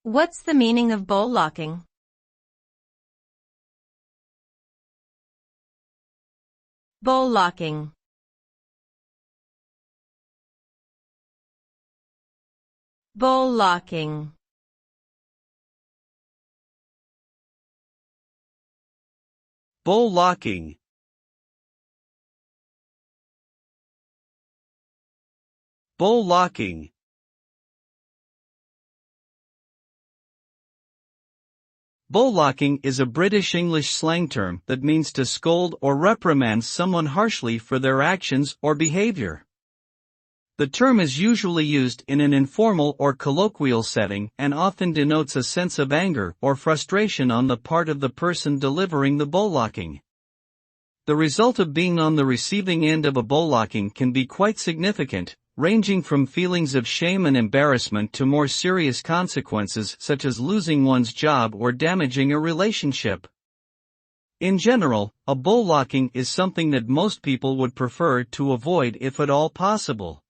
What's the meaning of bollocking? Bollocking. Bollocking. Bollocking. Bollocking. Bollocking is a British English slang term that means to scold or reprimand someone harshly for their actions or behavior. The term is usually used in an informal or colloquial setting and often denotes a sense of anger or frustration on the part of the person delivering the bollocking. The result of being on the receiving end of a bollocking can be quite significant, ranging from feelings of shame and embarrassment to more serious consequences such as losing one's job or damaging a relationship. In general, a bollocking is something that most people would prefer to avoid if at all possible.